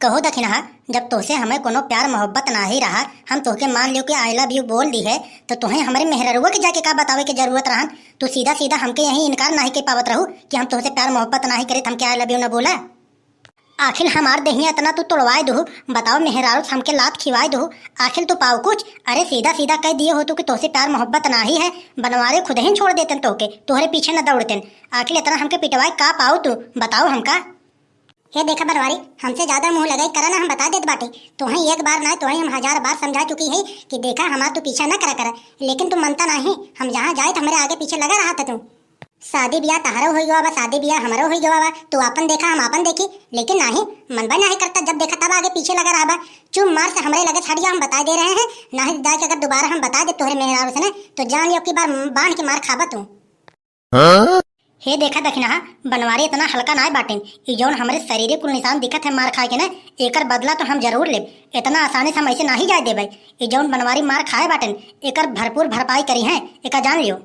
कहो दखिना, जब तोसे हमें कोनो प्यार मोहब्बत ना ही रहा, हम तोहके मान लियो कि आई लव यू बोल दी है, तो तुम्हें हमारे मेहररुआ के जाके का बतावे की जरूरत रहन। तू सीधा सीधा हमके यही इनकार नहीं के पावत रहू कि हम तोहसे प्यार मोहब्बत ना ही करे, हमके आई लव यू न बोला। आखिर हमार देहिया इतना तू तोड़वाए दो, बताओ मेहरारू हमके लात खिवाए दो, आखिर तू पाओ कुछ? अरे सीधा सीधा कह दिए हो तू कि तोसे प्यार मोहब्बत ना ही है, बनवारे खुद ही छोड़ देते तोके, तोहरे पीछे न दौड़ते। आखिर इतना हमके पिटवाए का पाओ तू, बताओ हमका। हे देखा बनवारी, हमसे ज्यादा मुंह लगाई करा ना, हम बता देते बाटे। तुम्हें एक बार ना तुम्हें हम 1000 बार समझा चुकी है कि देखा हमारा तू पीछा न करा करा, लेकिन तू मनता नहीं। हम जहाँ जाए तो हमारे आगे पीछे लगा रहा था। तू शादी ब्याह तहारो हो गया बा, शादी ब्याह हमारो हो गया बा, तू अपन देखा हम अपन देखी, लेकिन नहीं मनबा नहीं करता। जब देखा तब आगे पीछे लगा रहा बा। चुप मार से हमारे लगे छड़िया, हम बता दे रहे हैं ना ही जाए। अगर दोबारा हम बता दे तोहरे मेहरारू से तो जान लियो की बार बांध के मार खाबा तू। हे देखा दखिना, बनवारी इतना हल्का ना बाटेन। ई जौन हमारे शरीर कुल निशान दिखत है मार खाए के ना, एकर बदला तो हम जरूर ले। इतना आसानी से हम ऐसे ना ही जाए देबे। ई जौन बनवारी मार खाए बाटेन, एकर भरपूर भरपाई करी है, एका जान लियो।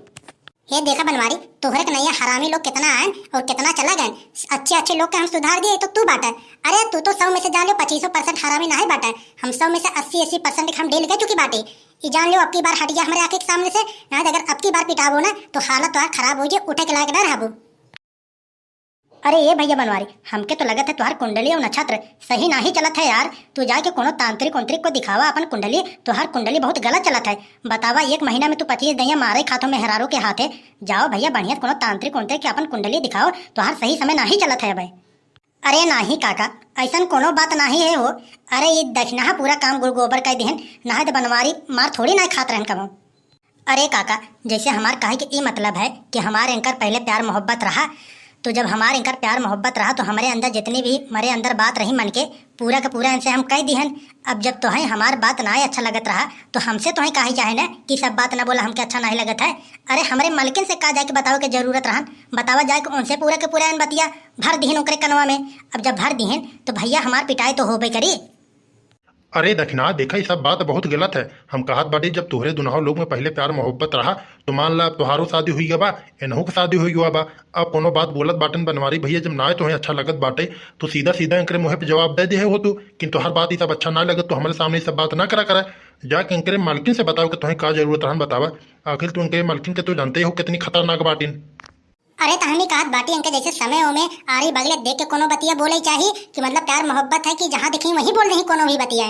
हे देखा बनवारी, तोहरे के नैया हरामी लोग कितना आए और कितना चला गए। अच्छे अच्छे लोग के हम सुधार दिए तो तू बाटा। अरे तू तो 100 में से जान लो 25% हरामी ना ही बाटा। हम 100 में से 80% हम डेल गए चुकी बाटे। ये जान लो अब की बार हट गया हमारे आंखें के सामने से, ना अगर अब की बार पिटाबो ना तो हालत तो खराब हो जाए, उठे के लायक ना रहबो। अरे ये भैया बनवारी, हमके तो लगत है तुहार कुंडली और नक्षत्र सही ना ही चलत है यार। तू जाके कोनो तांत्रिक उंत्रिक को दिखावा अपन कुंडली, तुहार कुंडली बहुत गलत चलत है। बतावा 1 महीना में तू 25 दैया मारे खातों में हरारो के हाथे। जाओ भैया बढ़िया कोनो तांत्रिक उंत्रिक के अपन कुंडली दिखाओ, तुहार सही समय ना ही चलत है भाई। अरे नाही काका, ऐसा कोनो बात नाही है हो। अरे ये दक्षिणा पूरा काम गुड़ गोबर कर दिहन, ना तो बनवारी मार थोड़ी ना खात रहन कबो। अरे काका, जैसे हमार कहे के ई मतलब है कि हमारे इनकर पहले प्यार मोहब्बत रहा, तो जब हमारे इनकर प्यार मोहब्बत रहा तो हमारे अंदर जितनी भी हमारे अंदर बात रही मन के पूरा का पूरा इनसे हम कह दिहन। अब जब तो है हमार बात ना अच्छा लगत रहा तो हमसे तो है कहा चाहे ना कि सब बात ना बोला हमके अच्छा नहीं लगत है। अरे हमारे मालकिन से कहा जाए कि बताओ के जरूरत रहन, बतावा जाए कि उनसे पूरा के पूरा इन बतिया भर दिहन ओकरे कनवा में। अब जब भर दिहन तो भैया हमार पिटाई तो होबे करी। अरे दखिना देखा, ये सब बात बहुत गलत है। हम कहत बाटी जब तोहरे दुनों लोग में पहले प्यार मोहब्बत रहा तो मान ला तुहारो शादी हुई बा, एनहू की शादी हुई बा। अब कोनो बात बोलत बाटन बनवारी भैया, जब ना तुम्हें अच्छा लगत बाटे तो सीधा सीधा इनके मुँह पे जवाब दे दे हो तू कि तोहर बात ये सब अच्छा ना लगत तो हमारे सामने सब बात ना करा करे। जाके इनके मालकिन से बताओ कि तुम्हें का जरूरत रहन, बतावा। आखिर तू इनके मालकिन के तो जानते हो कितनी खतरनाक बाटिन। अरे तहनी कहत बाटी इनके जैसे समय में आरी बगले देख के कोनो बतिया बोले चाहिए कि मतलब प्यार मोहब्बत है कि जहाँ देखी वहीं बोल रही कोनो भी बतिया।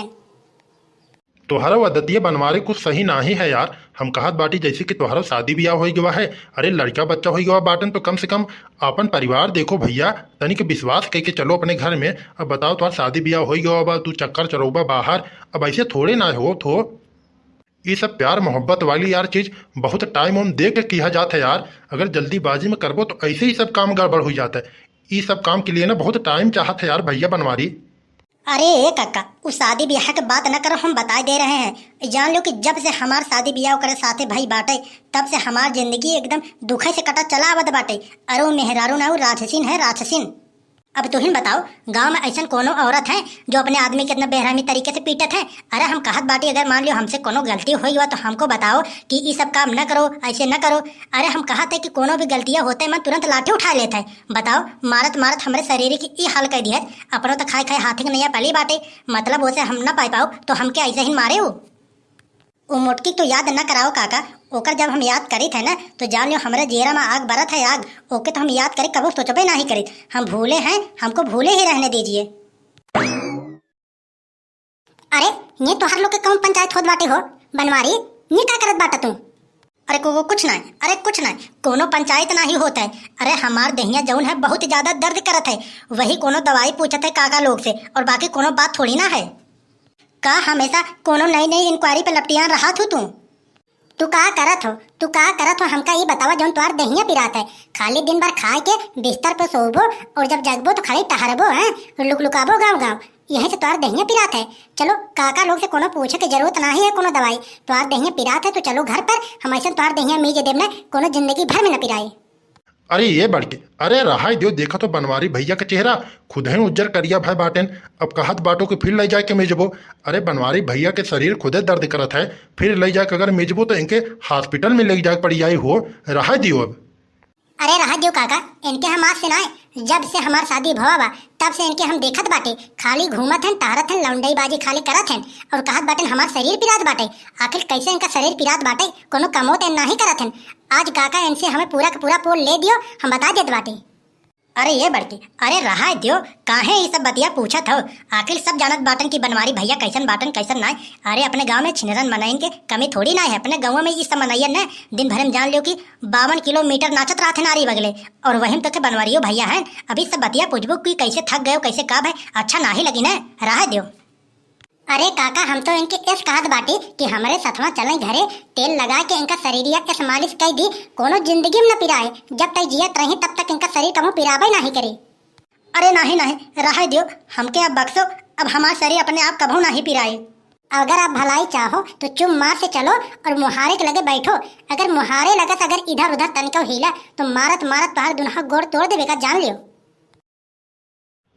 तोहरा वदतिया बनवारी कुछ सही ना ही है यार। हम कहत बाटी जैसे कि तोहरा शादी ब्याह हो गया है, अरे लड़का बच्चा हो गया बाटन तो कम से कम अपन परिवार देखो भैया, तनिक विश्वास करके चलो अपने घर में। अब बताओ तुम्हारा शादी ब्याह हो गया बा, तू चक्कर चरोबा बाहर, अब ऐसे थोड़े ना हो। तो ये सब प्यार मोहब्बत वाली यार चीज बहुत टाइम हम दे के किया जाता है यार। अगर जल्दीबाजी में करबो तो ऐसे ही सब काम गड़बड़ हो जाता है। ये सब काम के लिए ना बहुत टाइम चाहत है यार भैया बनवारी। अरे काका, उस शादी ब्याह के बात न करो, हम बता दे रहे हैं। जान लो कि जब से हमार शादी ब्याह करे साथे भाई बाटे तब से हमार जिंदगी एकदम दुखे से कटा चला आवत बाटे। अरे वो मेहरारू ना, वो राक्षसीन है, राक्षसीन। अब तुम ही बताओ, गांव में ऐसा कोनो औरत है जो अपने आदमी के इतना बेरहमी तरीके से पीटत है? अरे हम कहत बाटी अगर मान लो हमसे कोनो गलती हुई हुआ तो हमको बताओ कि ये सब काम न करो, ऐसे न करो। अरे हम कहते कि कोनो भी गलतियां होते मैं तुरंत लाठी उठा लेता है। बताओ मारत मारत हमारे शरीर की ये हाल कर दिया है। अपनों तो खाए खाए हाथी नहीं पली बाटे, मतलब उसे हम न पाई पाओ तो हमके ऐसे ही मारे हो। वो मोटकी तो याद न कराओ काका, ओकर जब हम याद करी थे ना तो जान लो हमारे जेरा में आग बरत है आग। ओके तो हम याद करे कबो सोचबे नहीं करी, हम भूले हैं, हमको भूले ही रहने दीजिए। अरे ये तो हर लोग के कौन पंचायत होत बाटे हो बनवारी, ये क्या करत बाटा तू? अरे को कुछ नहीं, अरे कुछ नहीं, कोनो पंचायत ना ही होता है। अरे हमार दहिया जौन है बहुत ज्यादा दर्द करत है, वही कोनो दवाई पूछत है काका लोग से, और बाकी कोनो बात थोड़ी ना है। का हमेशा कोनो नई नई इंक्वायरी पे लपटियां रहा तू तू का करत हो? तू का करत हो हमका ये बतावा जौन तुम्हार दहिया पिरात है। खाली दिन भर खाए के बिस्तर पे सोबो और जब जगबो तो खाली टहरबो है, लुक लुकाबो गाँव गाँव, यही से तुम्हार दहिया पिरात है। चलो काका लोग से कोनो पूछे के जरूरत ना ही है कोनो दवाई। तुम्हार दहिया पिरात है तो चलो घर पर, हम ऐसे तुम्हार दहिया मीजे देव ना कोनो जिंदगी भर में न पिराए। अरे ये बढ़के, अरे रहा दियो, देखा तो बनवारी भैया का चेहरा खुद ही उज्जर करिया भाई बाटेन। अब कहत बाटो कि फिर ले जाए के मेजबो। अरे बनवारी भैया के शरीर खुदे दर्द करत है, फिर ले जाके अगर मेजबो तो इनके हॉस्पिटल में ले जाके पड़ी आई हो। रहा दियो अब। अरे रहा दियो काका, इनके हम आज से नाय, जब से हमार शादी भवा बा तब से इनके हम देखत बाटे खाली घूमत हन, टहरत हन, लौंडई बाजी खाली करत हन और कहत बाटे हमार शरीर पिरात बाटे। आखिर कैसे इनका शरीर पिरात बाटे, कोनो कमो तो नहीं करत हन। आज काका इनसे हमें पूरा का पूरा पोल ले दियो, हम बता देत बाटे। अरे ये बड़की, अरे रहा दियो, काहे ये सब बतिया पूछत हो? आखिर सब जानत बाटन की बनवारी भैया कैसन बाटन कैसन नाय। अरे अपने गांव में छिनरन मनाइन के कमी थोड़ी ना है, अपने गांव में ये सब मनाइयन ने। दिन भर में जान लियो कि 52 किलोमीटर नाचत रहा थे नारी बगले, और वहीं तो बनवारियो भैया हैं। अभी सब बतिया पूछबो कि कैसे थक गए कैसे का भाई, अच्छा ना ही लगी ना, रहा दियो। अरे काका हम तो इनके इस कहत बाटी कि हमारे सथवा चले घरे, तेल लगा के इनका शरीरिया के मालिश कर दी, कोनो जिंदगी में न पिराए। जब तक जियत रही तब तक इनका शरीर कमो पिराबे नहीं करे। अरे नहीं नहीं, रहा दियो, हमके अब बक्सो, अब हमारा शरीर अपने आप कभू नहीं पिराए। अगर आप भलाई चाहो तो चुम मार से चलो और मुहारे के लगे बैठो। अगर मुहारे लगत अगर इधर उधर तनिको हिला तो मारत मारत तोहार दुनहा गोड़ तोड़ देवे का जान लियो।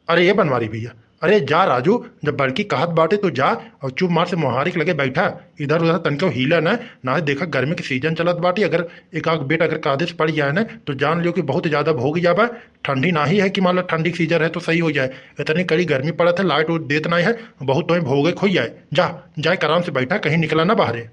अरे ये बनवारी भैया, अरे जा राजू, जब बड़की कहत बाटे तो जा और चुप मार से मुहारी के लगे बैठा, इधर उधर तनको हीला ना देखा गर्मी के सीजन चलत बाटी। अगर एक आग बेट अगर कादे से पड़ जाए ना तो जान लियो कि बहुत ज़्यादा भोग जाबा। ठंडी ना ही है कि मान लो ठंडी सीजन है तो सही हो जाए, इतनी कड़ी गर्मी पड़त है, लाइट उट देत नहीं है, बहुत तुम्हें भोगे खोई जाए। जा जाए आराम से बैठा, कहीं निकला ना बाहरे।